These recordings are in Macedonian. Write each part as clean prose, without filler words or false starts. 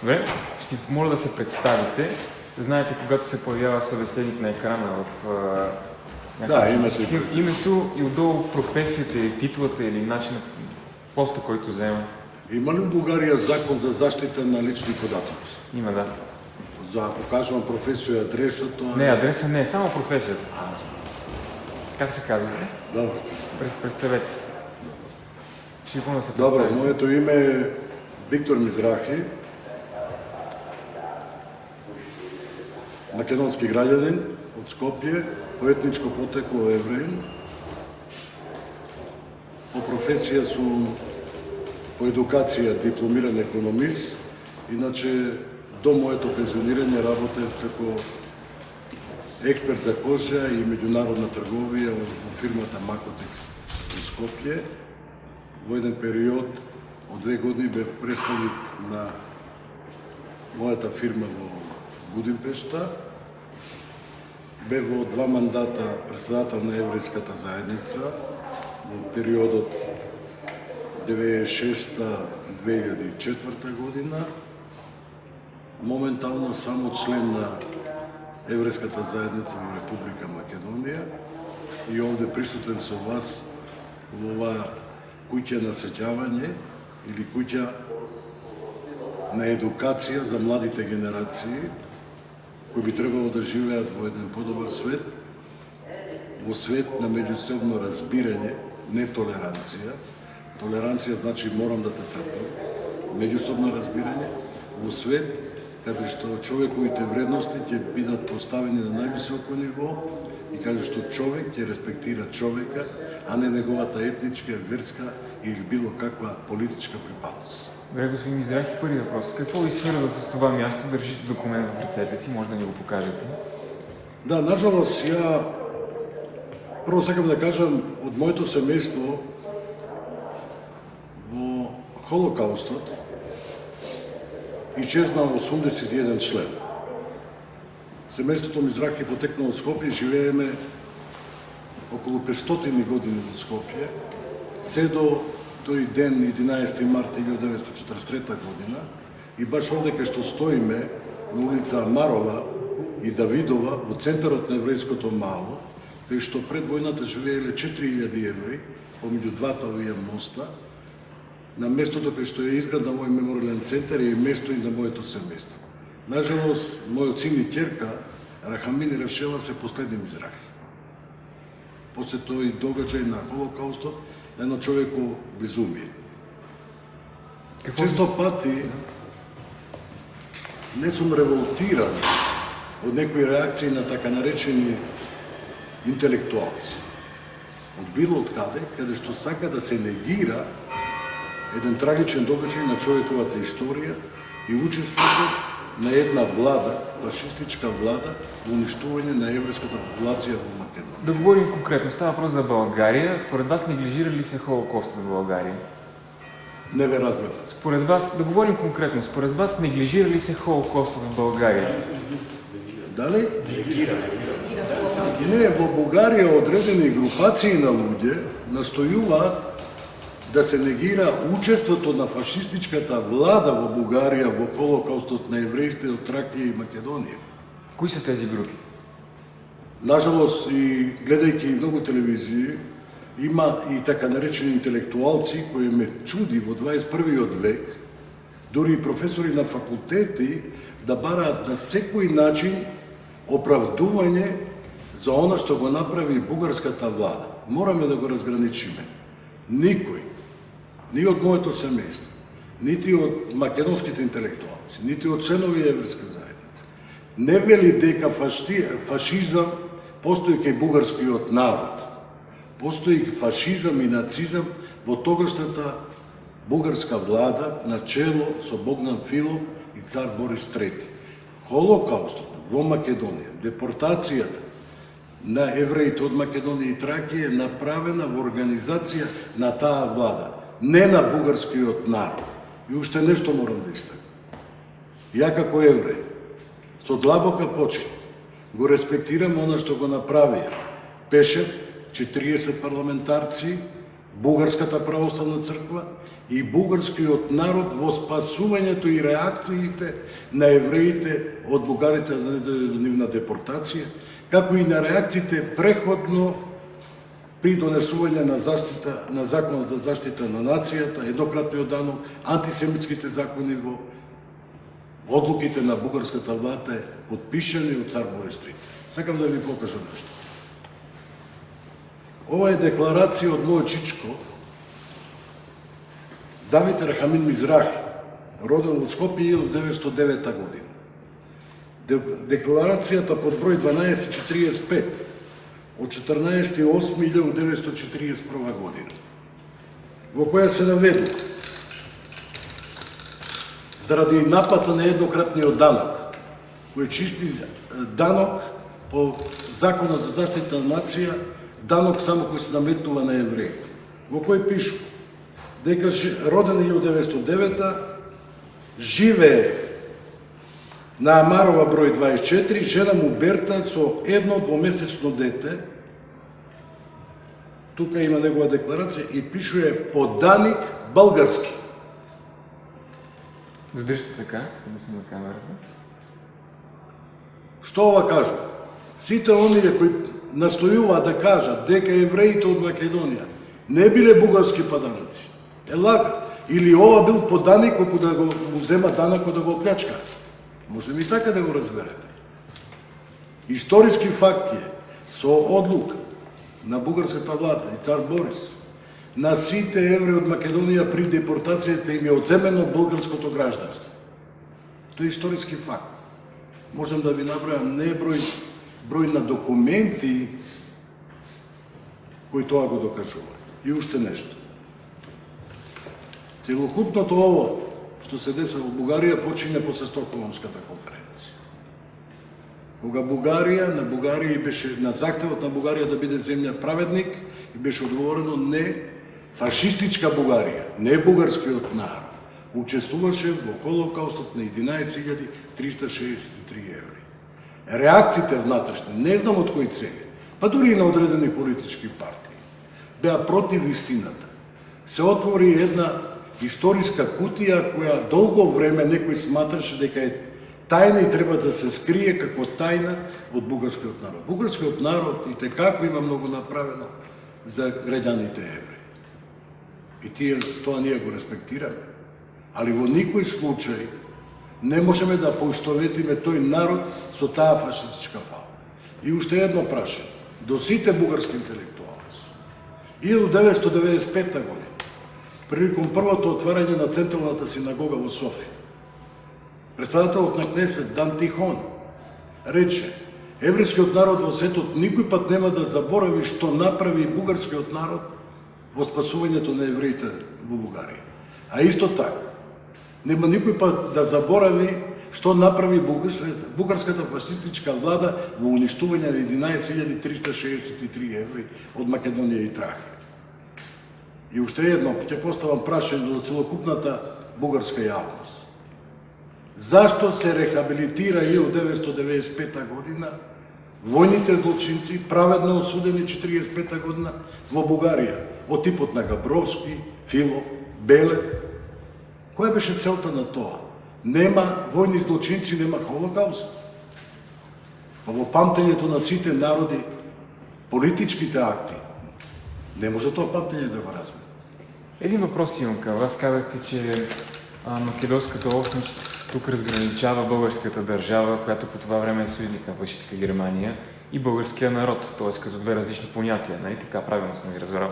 Добре, ще ви моля да се представите. Знаете, когато се появява събеседник на екрана в името и отдолу професията или титлата или начинът, поста, който взема. Има ли в България закон за защита на лични податъци? Има, да. За, ако кажем професия, адреса, то... Не, адреса не, само професията. Как се казвате? Добре, сте Представете се. Ще ви помня да се представите. Добре, моето име е Виктор Мизрахи. Македонски граѓанин од Скопје, по етничко потекло евреин. По професија сум по едукација дипломиран економист, иначе до моето пензионирање работев како експерт за кожа и меѓународна трговија во фирмата Макотекс во Скопје. Во еден период од 2 години бев представник на мојата фирма во Будимпешта. Бев во 2 мандата председател на еврејската заедница во периодот 96-2004 година. Моментално само член на еврејската заедница во Република Македонија и овде присутен со вас во ова куќа на сеќавање или куќа на едукација за младите генерации кои би требало да живеат во еден подобар свет, во свет на меѓусебно разбирање, не толеранција. Толеранција значи морам да те трпам. Меѓусобно разбирање, во свет каде што човековите вредности ќе бидат поставени на највисоко ниво и каде што човек ќе респектира човека, а не неговата етничка, верска или било каква политичка припадност. Добре, господин Мизрахи, първи въпрос. Какво ви свързва с това място? Държите документ в ръцете си, може да ни го покажете? Да, нажалост, ја прво сакам да кажам од моето семејство во Холокаустот исчезна 81 член. Семејството Мизрахи потекна од Скопје и живееме околу 500 години во Скопје, се до тој ден 11 март 1943 година и баш овде кај што стоиме на улица Амарова и Давидова во центарот на еврејското мало, кај што пред војната живееле 4000 евреи помеѓу двата овие моста, на местото кај што е изграден мој мемориален центар и место и на моето семејство. Нажалост, мојот син и ќерка Рахамин и Рашела се последни Мизрахи. После тој догаѓај на Холокаустот, едно човеко безумие. Често пати не сум револтиран од некои реакции на така наречени интелектуалци. Од било од каде што сака да се негира еден трагичен догаѓај на човековата историја и учеството на една влада, фашистичка влада, во уништување на еврејската популација во Македонија. Да говорим конкретно, става въпрос за България. Според вас неглижира ли се Холокоста в България? Не ве разберам. Според вас, да говорим конкретно, според вас неглижира ли се Холокоста в България? Дали? Не, во Бугарија одредени групации на луѓе настојуваат да се негира учеството на фашистичката влада во Бугарија во Холокаустот на евреите од Тракија и Македонија. Кои са тези групи? Нажалост, и гледајќи многу телевизии, има и така наречени интелектуалци кои ме чуди во 21. век, дури и професори на факултети, да бараат на секој начин оправдување за она што го направи бугарската влада. Мораме да го разграничиме. Никој, ни од моето семејство, нити од македонските интелектуалци, нити од членови еврејска заедница, не вели дека фашизам постои кај бугарскиот народ. Постои фашизам и нацизам во тогашната бугарска влада на чело со Богдан Филов и цар Борис III. Холокаустот во Македонија, депортацијата на евреите од Македонија и Тракија е направена во организација на таа влада, не на бугарскиот народ. И уште нешто морам да истакнам. Ја како евреј, со длабока почит, го респектирам она што го направија Пешев, 40 парламентарци Бугарската православна црква и бугарскиот народ во спасувањето и реакциите на евреите од бугарите до нивна депортација, како и на реакциите преходно при донесување на законот за заштита на нацијата, еднократниот данок, антисемитските закони во одлуките на бугарската влада подпишани од цар Борис III. Сакам да ви покажам нешто. Ова е декларација од мојот чичко, Давид Рахамин Мизрахи, роден од Скопје 1909 година. Декларацијата под број 1245 од 14.8.1941 година, во која се наведу заради наплата на еднократниот данок, кој чисти данок по Законот за заштита на нација, данок само кој се наметнува на евреите, во кој пишу дека роден 1909, живее на Амарова број 24, жена му Берта со едно двомесечно дете. Тука има негова декларација и пишува поданик български. Задржите така, на камерата. Што ова кажу? Сите оние кои настојуваат да кажат дека евреите од Македонија не биле бугарски поданици, лагат. Или ова бил поданик кој да го взема данакот да го оплячка. Може ми така да го разберете. Историски факт е, со одлука на бугарската влада и цар Борис, на сите евреи од Македонија при депортацијата им е одземено българското гражданство. Тоа е историски факт. Можам да ви набројам не број на документи кои тоа го докажува. И уште нешто. Целокупното ово што се деса во Бугарија почине после Стокхолмската конференција. Кога на Бугарија беше на захтевот на Бугарија да биде земја праведник и беше одговорено не, фашистичка Бугарија, не бугарскиот народ, учествуваше во Холокаустот на 11.363 евреи. Реакциите внатрешни, не знам од кои цели, па дури и на одредени политички партии, беа против истината. Се отвори една историска кутија која долго време некој сматраше дека е тајна и треба да се скрие како тајна од бугарскиот народ. Бугарскиот народ и текако има многу направено за граѓаните евреи. И тоа ние го респектираме. Али во никој случај не можеме да поистоветиме тој народ со таа фашистичка фала. И уште едно прашање до сите бугарски интелектуалци. 1995 година, приликом првото отварање на Централната синагога во Софија, председателот на Кнесет Дан Тихон рече: еврејскиот народ во светот никој пат нема да заборави што направи бугарскиот народ во спасувањето на евреите во Бугарија. А исто така, нема никој пат да заборави што направи бугарската фашистичка влада во уништување на 11.363 евреи од Македонија и Трахија. И уште едно, ќе поставам прашање до целокупната бугарска јавност. Зашто се рехабилитира 1995 година војните злочинци, праведно осудени 1945 година во Бугарија, од типот на Габровски, Филов, Белев? Која беше целта на тоа? Нема војни злочинци, нема Холокауст. Па во памтењето на сите народи, политичките акти, не може тоа памтење да го размени. Един въпрос имам към вас. Казахте, че македонската общност тук разграничава българската държава, която по това време е съюзник на фашистска Германия, и българския народ, т.е. като две различни понятия. Нали? Така правилно съм ви разбрал.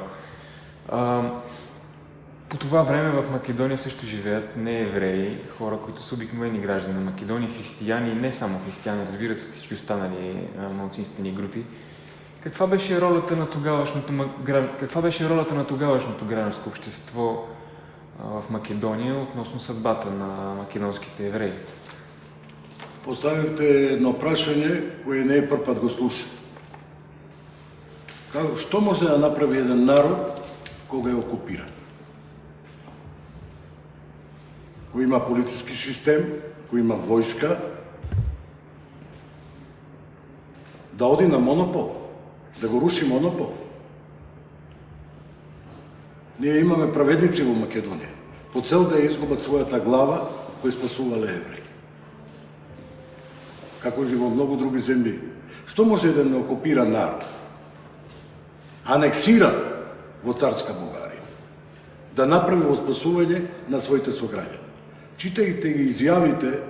По това време в Македония също живеят неевреи, хора, които са обикновени граждани на Македония, християни и не само християни, разбира се, всички останали малцинствени групи. Каква беше ролята на тогавашното гражданско общество в Македония относно съдбата на македонските евреи? Поставивте едно прашање кое не е прв пат го слушам. Што може да направи еден народ кога е окупиран? Кој има полициски систем, кој има војска, да оди на монопол, да го руши монопол. Ние имаме праведници во Македонија. По цел да ја изгубат својата глава, кои спасувале евреи. Како и во многу други земји. Што може да не окупира народ? Анексиран во царска Бугарија. Да направи воспасување на своите сограѓани. Читајте ги изјавите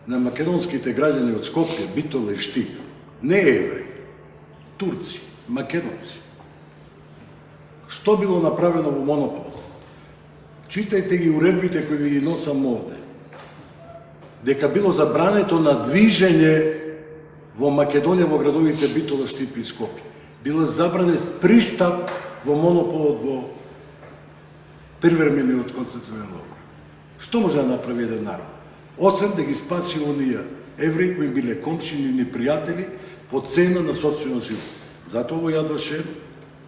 на македонските граѓани од Скопје, Битола и Штип. Не евреи, турци, македонци. Што било направено во монопол? Читајте ги уредбите кои ви ги носам овде. Дека било забрането на движење во Македонија во градовите Битола, Штип и Скопје. Било забранет пристап во монополот во привремениот концентрационен логор. Што може да направи еден народ? Освен да ги спаси оние евреи кои биле комшини и пријатели по цена на социјален живот. Затоа во Јад Вашем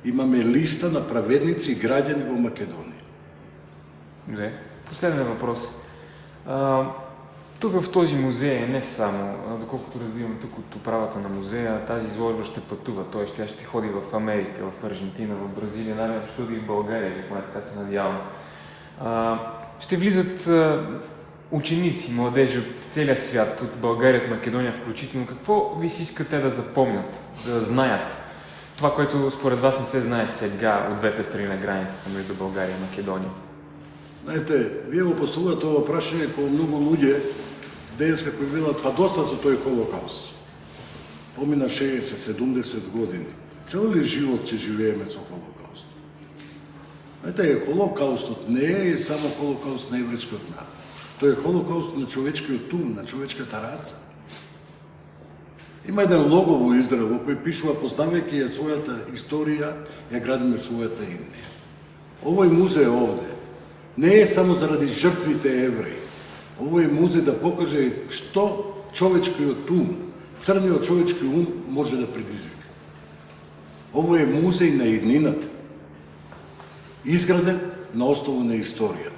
имаме листа на праведници и граѓани во Македонија. Добре. Последен въпрос. Тук в този музей, не само, доколкото разбирам тук от управата на музея, тази изложба ще пътува, т.е. тя ще ходи в Америка, в Аржентина, в Бразилия, най-вероятно ще ходи и в България, или поне така се надявам. Ще влизат ученици, младежи от целия свят, от България, от Македония включително. Какво ви си искате да запомнят, да знаят? Това, което според вас не се знае сега от двете страни на границата между България и Македония. Знаете, вие го поставувате това прашање кој многу луѓе денеска кои велат па доста за тој Холокауст. Помина 60-70 години. Цел ли живот ќе живееме со Холокауст? Знаете, Холокаустот не е само Холокауст на еврејскиот народ. Тој е Холокауст на човечкиот ум, на човечката раса. Има еден лого во Израел во кој пишува познавајќи ја својата историја, ја градиме својата Индија. Овој музеј овде не е само заради жртвите евреи. Овој музеј да покаже што човечкиот ум, црниот човечки ум може да предизвика. Овој е музеј на еднината, изграден на основа на историјата.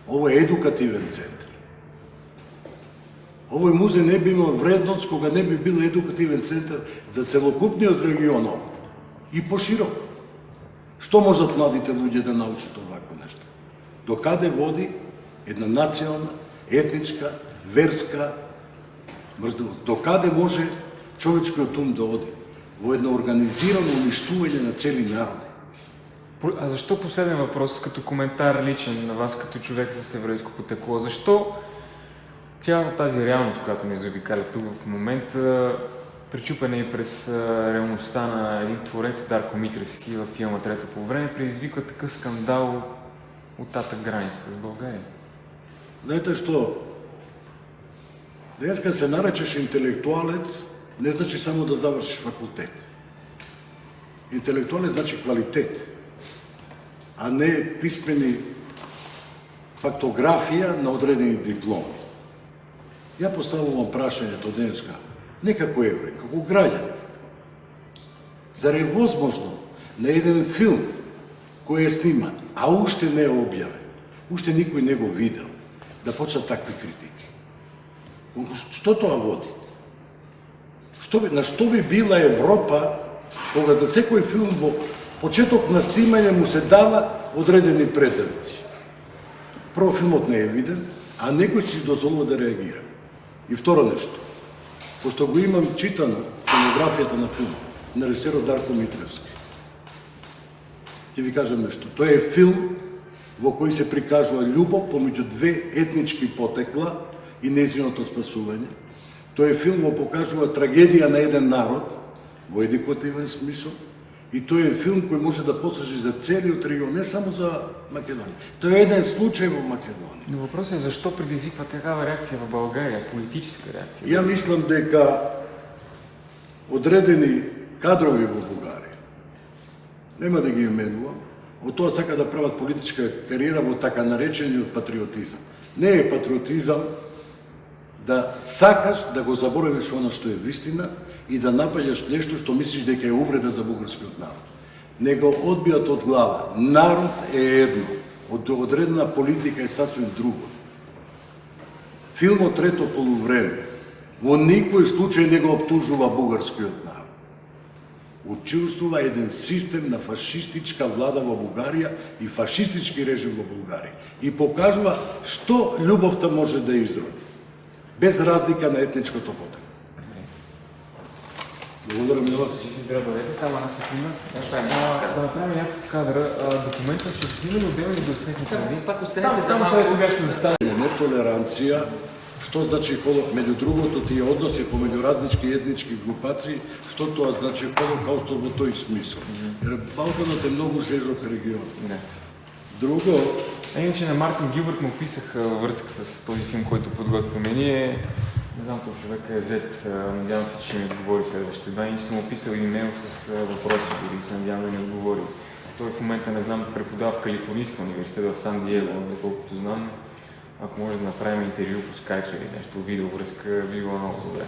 Овој е едукативен центар. Овој музеј не би имал вредност кога не би бил едукативен центар за целокупниот регион овде и пошироко. Што можат младите луѓе да научат овако нешто? До каде води една национална, етничка, верска мрздовост? До каде може човечкиот ум да оди? Во едно организирано уништување на цели народи. А защо последен въпрос, като коментар личен на вас, като човек с еврейско потекло? Защо цялата тази реалност, която ни заобикаля тук в момента, пречупена и през реалността на един творец Дарко Митревски във филма Трето по време, предизвиква такъв скандал от татък границата с България? Знаете што? Денеска се наречеш интелектуалец, не значи само да завршиш факултет. Интелектуалец значи квалитет, а не писмени фактографија на одредени дипломи. Ја поставувам прашањето денеска, не како евреј, како граѓан. Зар е возможно на еден филм кој е сниман, а уште не е објавен, уште никој не го видел, да почнат такви критики? Што тоа води? На што би била Европа кога за секој филм во почеток на снимање му се дава одредени предавици? Прво, филмот не е виден, а некој си дозволува да реагира. И второ нешто, пошто го имам читано сценографијата на филмот, на режисерот Дарко Митревски, ќе ви кажам нешто. Тој е филм во кој се прикажува љубов помеѓу две етнички потекла и нејзиното спасување. Тој е филм во покажува трагедија на еден народ во едукативен смисол. И тој е филм кој може да послужи за целиот регион, не само за Македонија. Тој е еден случај во Македонија. Но въпросът е защо предизвиква такава реакция в България, политическа реакция? Ја мислам дека одредени кадрови во Бугарија, нема да ги именувам, од тоа сака да прават политичка кариера во така наречениот патриотизам. Не е патриотизам да сакаш да го заборавиш оно што е вистина и да напаѓаш нешто што мислиш дека е увреда за бугарскиот народ. Не го одбијат од глава. Народ е едно, од одредена политика е сасвим друго. Филмот Трето полувреме во никој случај не го обтужува бугарскиот народ. учествува еден систем на фашистичка влада во Бугарија и фашистички режим во Бугарија. И покажува што љубовта може да изроди, без разлика на етничкото потреба. Благодарам на вас. Здраво, бъдете, само една секунда. Да направим някакъв кадър. Документът ще снимем отделно до сметните. Пак останете за Само малко. където беше доставен. Нетолеранција, што значи холок меѓу другото, тие односи помеѓу различни етнички групации, што тоа значи холокаустот во тој смисол. Jer Балканот е многу жежок регион. Да. Друго, Иначе на Мартин Гилбърт му писах във връзка с този филм, който подготвяме ние. Не знам, този човек е зет. Надявам се, че ще ми отговори следващите два. И съм му писал имейл с въпроси, дори се надявам да ми отговори. Той в момента, не знам, преподава в Калифорнийския университет в Сан Диего, доколкото знам. Ако може да направим интервю по скайп или нещо, видеовръзка, би било много добре.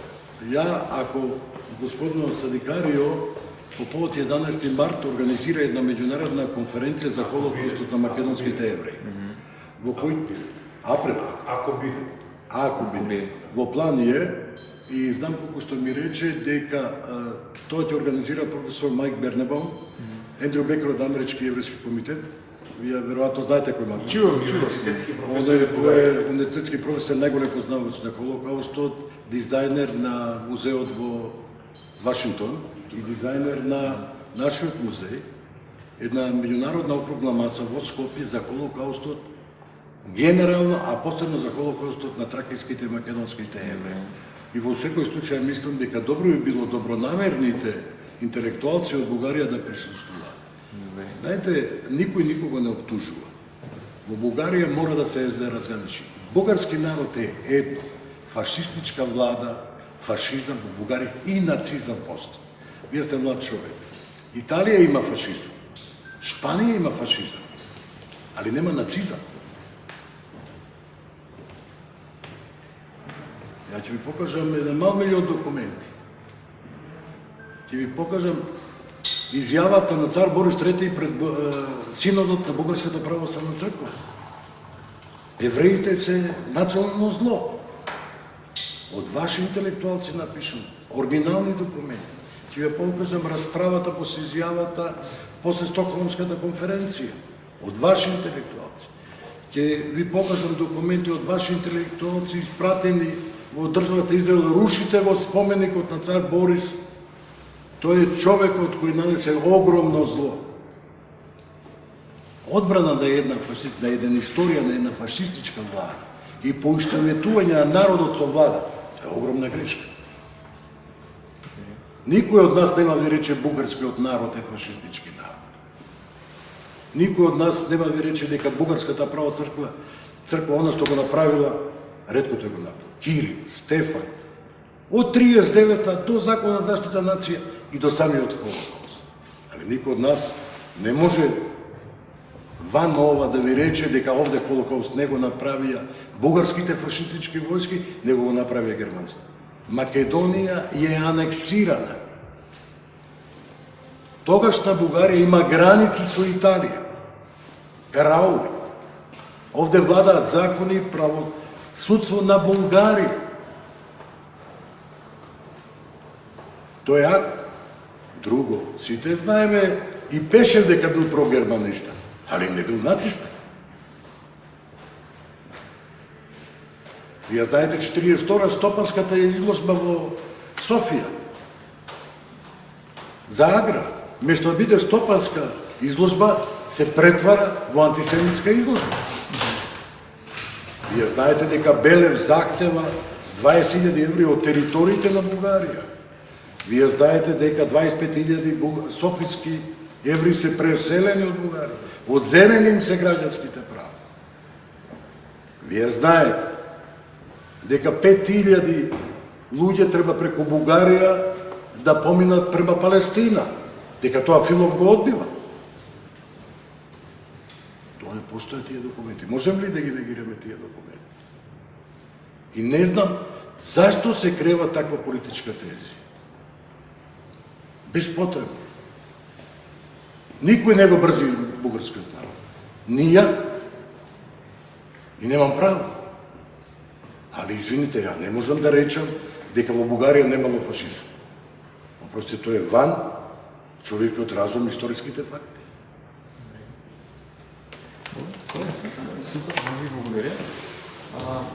ја, ако господино Садикарио по повод 11 март организира една меѓународна конференција за холокаустот на македонските евреи, во кој април, ако биде, во план е, и знам колку што ми рече дека тоа ќе организира професор Майк Бернебаум, Ендрю Бекер од Амерички еврејски комитет. Вие веројатно знаете кој има. Чувам. Оној е универзитетски професор, најголем познавач на холокаустот, дизајнер на музеот во Вашингтон и дизајнер на нашиот музеј, една меѓународна округла маса во Скопје за холокаустот генерално, а посебно за холокаустот на тракиските и македонските евреи. И во секој случај мислам дека добро би било добронамерните интелектуалци од Бугарија да присуствуваат. Знаете, никој никого не обтужува. Во Бугарија мора да се разграничи. Бугарски народ е едно. Фашистичка влада, фашизам во Бугарија и нацизам постои. Вие сте млад човек. Италија има фашизам. Шпанија има фашизам. Али нема нацизам. Ја ќе ви покажам еден мал милион документи. Ќе ви покажам изјавата на цар Борис III пред синодот на Бугарската православна црква. Евреите се национално зло. Од ваши интелектуалци напишам оригинални документи. Ќе ви покажам расправата после изјавата после Стокхолмската конференција. Од ваши интелектуалци. Ќе ви покажам документи од ваши интелектуалци испратени во државата Израел. Рушите во споменикот на цар Борис. Тој е човекот кој нанесе огромно зло. Одбрана на една историја на една фашистичка влада и поистоветување на народот со влада, тоа е огромна грешка. Никој од нас нема ви рече бугарскиот народ е фашистички народ. Никој од нас нема ви рече дека бугарската права црква она што го направила, ретко тој го направил. Кирил, Стефан, од 39-та до Закон за заштита нација и до самиот холокаust. Али никој од нас не може ван ова да ви рече дека овде холокаust не го направија бугарските фашистички војски, него го направија германските. Македонија е анексирана. Тогашна Бугарија има граници со Италија. Караули. Овде владаат закони, правосудство на Бугарија. Тоа е акт. Друго, сите знаеме и Пешев дека бил прогерманиста, али не бил нациста. Вие знаете 42-та стопанската изложба во Софија за аграр. Место да биде стопанска изложба, се претвара во антисемитска изложба. Вие знаете дека Белев захтева 20.000 еври од териториите на Бугарија. Вие знаете дека 25.000 софиски еври се преселени од Бугарија. Одземени им се граѓанските права. Вие знаете дека 5.000 луѓе треба преку Бугарија да поминат према Палестина. Дека тоа Филов го одбива. Тоа не постојат тие документи. Можем ли да ги негираме тие документи? И не знам зашто се крева таква политичка тезија. Безпотребно. Никој не го брзи бугарскиот народ. Ни ја. И немам право. Али извините, ја не можам да речам дека во Бугарија немало фашизм. Просто тоа е ван човекот разум историските факти. Супер, много ви благодаря.